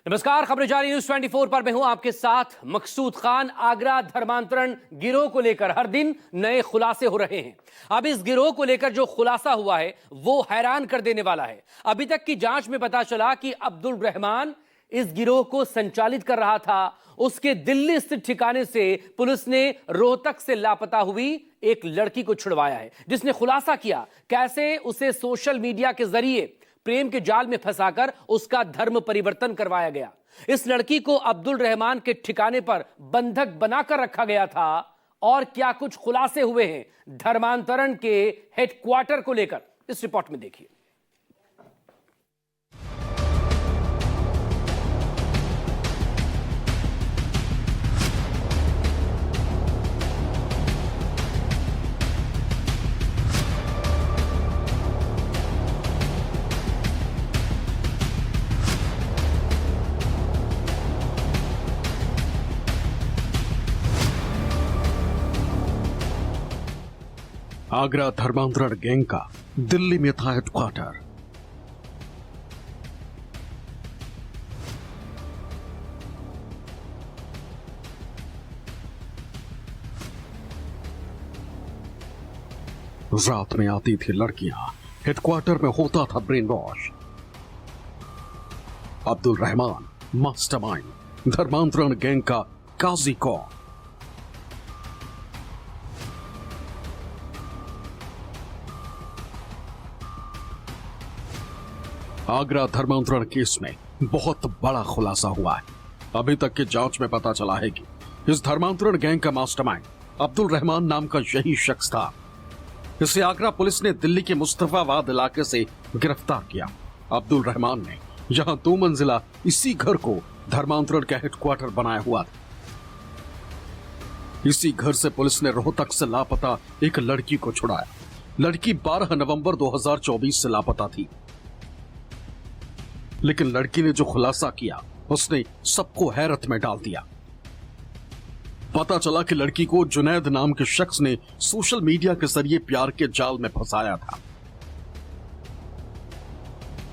नमस्कार, खबरें जारी न्यूज 24 पर मैं हूं आपके साथ मकसूद खान। आगरा धर्मांतरण गिरोह को लेकर हर दिन नए खुलासे हो रहे हैं। अब इस गिरोह को लेकर जो खुलासा हुआ है वो हैरान कर देने वाला है। अभी तक की जांच में पता चला कि अब्दुल रहमान इस गिरोह को संचालित कर रहा था। उसके दिल्ली स्थित ठिकाने से पुलिस ने रोहतक से लापता हुई एक लड़की को छुड़वाया है, जिसने खुलासा किया कैसे उसे सोशल मीडिया के जरिए प्रेम के जाल में फंसाकर उसका धर्म परिवर्तन करवाया गया। इस लड़की को अब्दुल रहमान के ठिकाने पर बंधक बनाकर रखा गया था। और क्या कुछ खुलासे हुए हैं धर्मांतरण के हेडक्वार्टर को लेकर, इस रिपोर्ट में देखिए। आगरा धर्मांतरण गैंग का दिल्ली में था हेडक्वार्टर। रात में आती थी लड़कियां, हेडक्वार्टर में होता था brain wash. Abdul Rahman mastermind, धर्मांतरण गैंग का काजी कौन? आगरा धर्मांतरण केस में बहुत बड़ा खुलासा हुआ है। अभी तक की जांच में पता चला है कि इस धर्मांतरण गैंग का मास्टरमाइंड अब्दुल रहमान नाम का यही शख्स था। इसे आगरा पुलिस ने दिल्ली के मुस्तफाबाद इलाके से गिरफ्तार किया। अब्दुल रहमान ने यहां 2 मंजिला इसी घर को धर्मांतरण का हेडक्वार्टर बनाया हुआ था। इसी घर से पुलिस ने रोहतक से लापता एक लड़की को छुड़ाया। लड़की 12 नवंबर 2024 से लापता थी, लेकिन लड़की ने जो खुलासा किया उसने सबको हैरत में डाल दिया। पता चला कि लड़की को जुनैद नाम के शख्स ने सोशल मीडिया के जरिए प्यार के जाल में फंसाया था।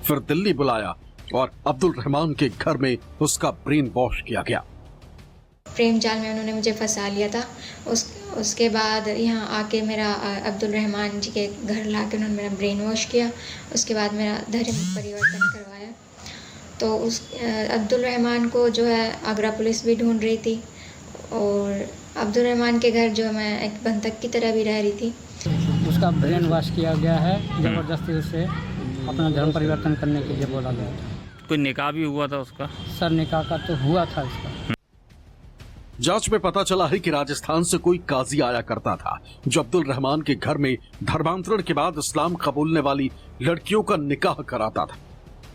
फिर दिल्ली बुलाया और अब्दुल रहमान के घर में उसका ब्रेन वॉश किया गया। प्रेम जाल में उन्होंने मुझे फंसा लिया था। उसके बाद यहाँ आके मेरा अब्दुल रहमान जी के घर लाके उन्होंने मेरा ब्रेन वॉश किया। उसके बाद मेरा धर्म परिवर्तन करवाया। तो उस अब्दुल रहमान को जो है आगरा पुलिस भी ढूंढ रही थी और अब्दुल रहमान के घर जो मैं एक बंधक की तरह भी रह रही थी। उसका ब्रेन वॉश किया गया है, ज़बरदस्ती उसे अपना धर्म परिवर्तन करने के लिए बोला गया था। कोई निकाह भी हुआ था उसका? सर निकाह का तो हुआ था इसका। जांच में पता चला है कि राजस्थान से कोई काजी आया करता था जो अब्दुल रहमान के घर में धर्मांतरण के बाद इस्लाम कबूलने वाली लड़कियों का निकाह कराता था।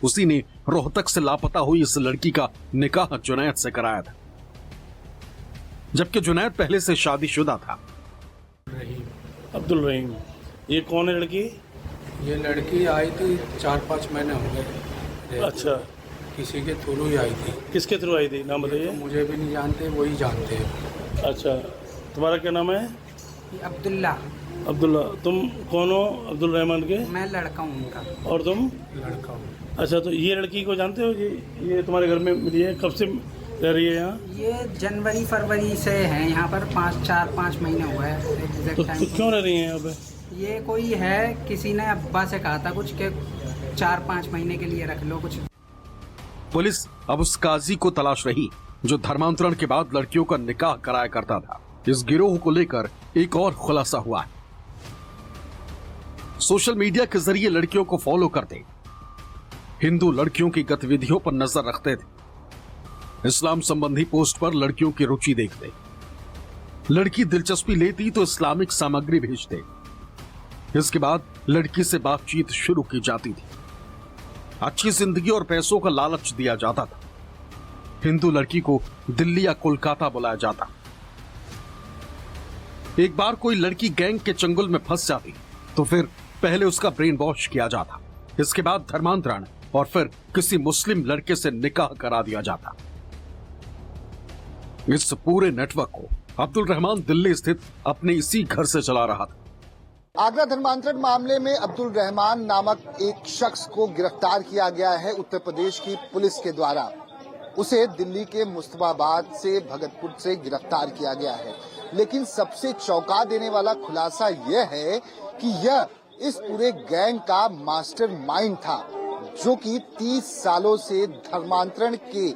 उसी ने रोहतक से लापता हुई इस लड़की का निकाह जुनैद से कराया था, जबकि जुनैद पहले से शादीशुदा था। अब्दुल रहीम, ये कौन है लड़की? ये लड़की आई थी 4-5 महीने हो गए। अच्छा, किसी के थ्रू ही आई थी। किसके थ्रू आई थी, नाम बताइए। तो मुझे भी नहीं जानते, वही जानते हैं। अच्छा, तुम्हारा क्या नाम है? अब्दुल्ला। अब्दुल्ला, तुम कौन हो अब्दुल रहमान के? मैं लड़का हूँ उनका। और तुम? लड़का हूँ। अच्छा, तो ये लड़की को जानते हो? ये तुम्हारे घर में मिली है? कब से रह रही है यहाँ? ये जनवरी फरवरी से है यहाँ पर, 4-5 महीने हुए हैं। तो क्यों रह रही है यहाँ पे? ये कोई है, किसी ने अब्बा से कहा था कुछ के 4-5 महीने के लिए रख लो कुछ। पुलिस अब उस काजी को तलाश रही जो धर्मांतरण के बाद लड़कियों का निकाह कराया करता था। इस गिरोह को लेकर एक और खुलासा हुआ है। सोशल मीडिया के जरिए लड़कियों को फॉलो करते, हिंदू लड़कियों की गतिविधियों पर नजर रखते थे, इस्लाम संबंधी पोस्ट पर लड़कियों की रुचि देखते, लड़की दिलचस्पी लेती तो इस्लामिक सामग्री भेजते। इसके बाद लड़की से बातचीत शुरू की जाती थी। अच्छी जिंदगी और पैसों का लालच दिया जाता था। हिंदू लड़की को दिल्ली या कोलकाता बुलाया जाता। एक बार कोई लड़की गैंग के चंगुल में फंस जाती तो फिर पहले उसका ब्रेन वॉश किया जाता, इसके बाद धर्मांतरण और फिर किसी मुस्लिम लड़के से निकाह करा दिया जाता। इस पूरे नेटवर्क को अब्दुल रहमान दिल्ली स्थित अपने इसी घर से चला रहा था। आगरा धर्मांतरण मामले में अब्दुल रहमान नामक एक शख्स को गिरफ्तार किया गया है उत्तर प्रदेश की पुलिस के द्वारा। उसे दिल्ली के मुस्तफाबाद से भगतपुर से गिरफ्तार किया गया है। लेकिन सबसे चौंका देने वाला खुलासा यह है कि यह इस पूरे गैंग का मास्टरमाइंड था, जो कि 30 सालों से धर्मांतरण के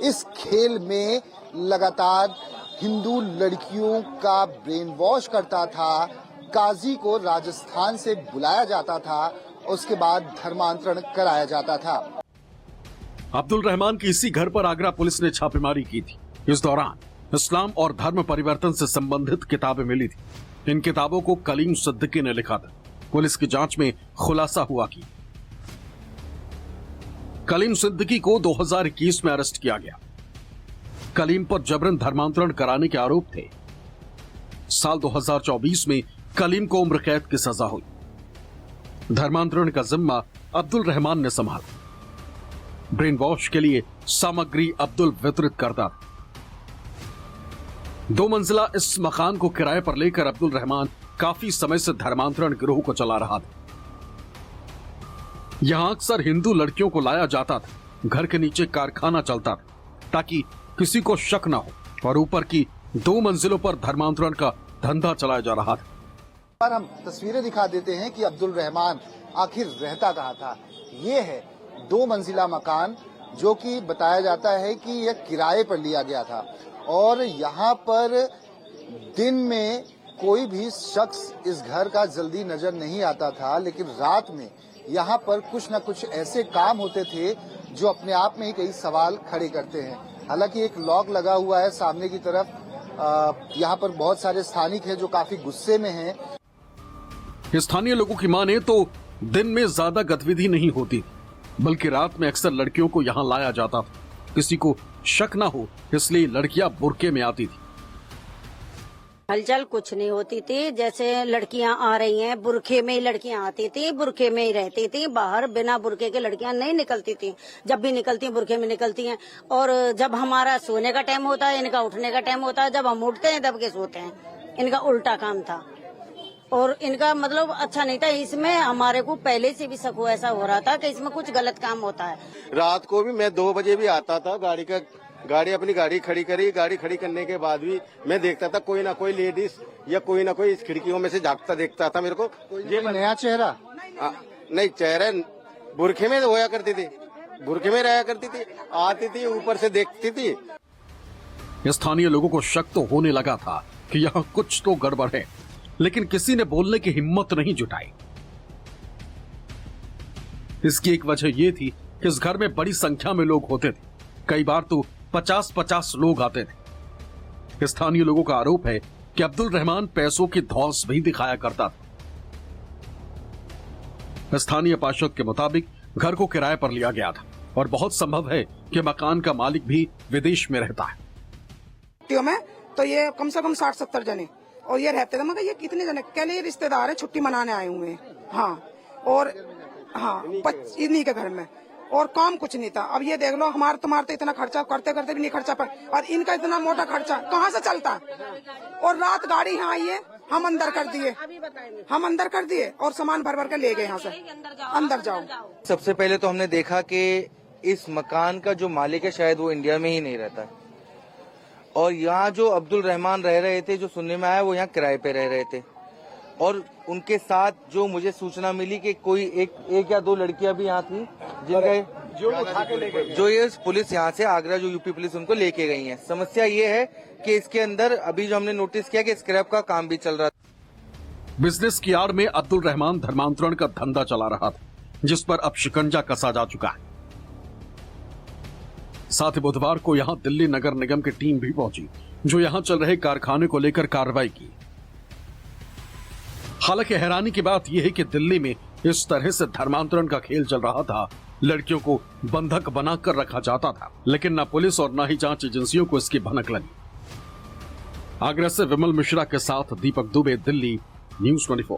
इस खेल में लगातार हिंदू लड़कियों का ब्रेन वॉश करता था। काजी को राजस्थान से बुलाया जाता था, उसके बाद धर्मांतरण कराया जाता था। अब्दुल रहमान की इसी घर पर आगरा पुलिस ने छापेमारी की थी। इस दौरान इस्लाम और धर्म परिवर्तन से संबंधित किताबें मिली थी। इन किताबों को कलीम सिद्दीकी ने लिखा था। पुलिस की जांच में खुलासा हुआ कि कलीम सिद्दीकी को 2021 में अरेस्ट किया गया। कलीम पर जबरन धर्मांतरण कराने के आरोप थे। साल 2024 में कलीम को उम्र कैद की सजा हुई। धर्मांतरण का जिम्मा अब्दुल रहमान ने संभाला। ब्रेन वॉश के लिए सामग्री अब्दुल वितरित करता था। 2 मंजिला इस मकान को किराए पर लेकर अब्दुल रहमान काफी समय से धर्मांतरण गिरोह को चला रहा था। यहां अक्सर हिंदू लड़कियों को लाया जाता था। घर के नीचे कारखाना चलता था ताकि किसी को शक न हो, और ऊपर की 2 मंजिलों पर धर्मांतरण का धंधा चलाया जा रहा था। पर हम तस्वीरें दिखा देते हैं कि अब्दुल रहमान आखिर रहता कहाँ था। ये है 2 मंजिला मकान, जो कि बताया जाता है कि यह किराए पर लिया गया था, और यहाँ पर दिन में कोई भी शख्स इस घर का जल्दी नजर नहीं आता था, लेकिन रात में यहाँ पर कुछ न कुछ ऐसे काम होते थे जो अपने आप में ही कई सवाल खड़े करते हैं। हालांकि एक लॉक लगा हुआ है सामने की तरफ। यहाँ पर बहुत सारे स्थानिक हैं जो काफी गुस्से में हैं। स्थानीय लोगों की माने तो दिन में ज्यादा गतिविधि नहीं होती, बल्कि रात में अक्सर लड़कियों को यहाँ लाया जाता था। किसी को शक ना हो इसलिए लड़कियां बुर्के में आती थी। हलचल कुछ नहीं होती थी। जैसे लड़कियां आ रही हैं, बुरखे में ही लड़कियां आती थी, बुरखे में ही रहती थी। बाहर बिना बुरखे के लड़कियां नहीं निकलती थी। जब भी निकलती हैं बुरखे में निकलती हैं। और जब हमारा सोने का टाइम होता है, इनका उठने का टाइम होता है। जब हम उठते हैं तब के सोते हैं। इनका उल्टा काम था, और इनका मतलब अच्छा नहीं था। इसमें हमारे को पहले से भी शक ऐसा हो रहा था कि इसमें कुछ गलत काम होता है। रात को भी मैं 2 बजे भी आता था। अपनी गाड़ी खड़ी करी। गाड़ी खड़ी करने के बाद भी मैं देखता था कोई ना कोई लेडीज या कोई ना कोई इस खिड़कियों में से झांकता देखता था मेरे को। ये नया चेहरा नहीं, चेहरा बुरखे में होया करती थी, बुरखे में रहा करती थी, आती थी, ऊपर से देखती थी। स्थानीय लोगों को शक तो होने लगा था कि यहाँ कुछ तो गड़बड़ है, लेकिन किसी ने बोलने की हिम्मत नहीं जुटाई। इसकी एक वजह यह थी कि इस घर में बड़ी संख्या में लोग होते थे। कई बार तो 50-50 लोग आते थे। स्थानीय लोगों का आरोप है कि अब्दुल रहमान पैसों की धौंस भी दिखाया करता था। स्थानीय पार्षद के मुताबिक घर को किराए पर लिया गया था, और बहुत संभव है कि मकान का मालिक भी विदेश में रहता है। में तो ये कम से कम 60-70 जने और ये रहते थे। मगर ये कितने जने कह ले रिश्तेदार है, छुट्टी मनाने आए हुए हैं। हाँ, और हाँ, इन्हीं के घर में, और काम कुछ नहीं था। अब ये देख लो, हमारे तुम्हारे तो इतना खर्चा करते करते भी नहीं खर्चा पर, और इनका इतना मोटा खर्चा कहाँ से चलता है। और रात गाड़ी यहाँ आई है, हम अंदर कर दिए और सामान भर भर के ले गए यहाँ से। अंदर जाओ। सबसे पहले तो हमने देखा कि इस मकान का जो मालिक है शायद वो इंडिया में ही नहीं रहता, और यहाँ जो अब्दुल रहमान रह रहे थे, जो सुनने में आया, वो यहाँ किराए पे रह रहे थे। और उनके साथ जो मुझे सूचना मिली कि कोई एक या 2 लड़कियां भी यहाँ थी, जिनका जो ये पुलिस यहाँ से आगरा, जो यूपी पुलिस उनको लेके गई है। समस्या ये है कि इसके अंदर अभी जो हमने नोटिस किया कि स्क्रैप का काम भी चल रहा था। बिजनेस की आड़ में अब्दुल रहमान धर्मांतरण का धंधा चला रहा था, जिस पर अब शिकंजा कसा जा चुका है। साथ ही बुधवार को यहां दिल्ली नगर निगम की टीम भी पहुंची, जो यहां चल रहे कारखाने को लेकर कार्रवाई की। हालांकि हैरानी की बात यह है कि दिल्ली में इस तरह से धर्मांतरण का खेल चल रहा था। लड़कियों को बंधक बनाकर रखा जाता था, लेकिन न पुलिस और न ही जांच एजेंसियों को इसकी भनक लगी। आगरा से विमल मिश्रा के साथ दीपक दुबे, दिल्ली, न्यूज़ 24।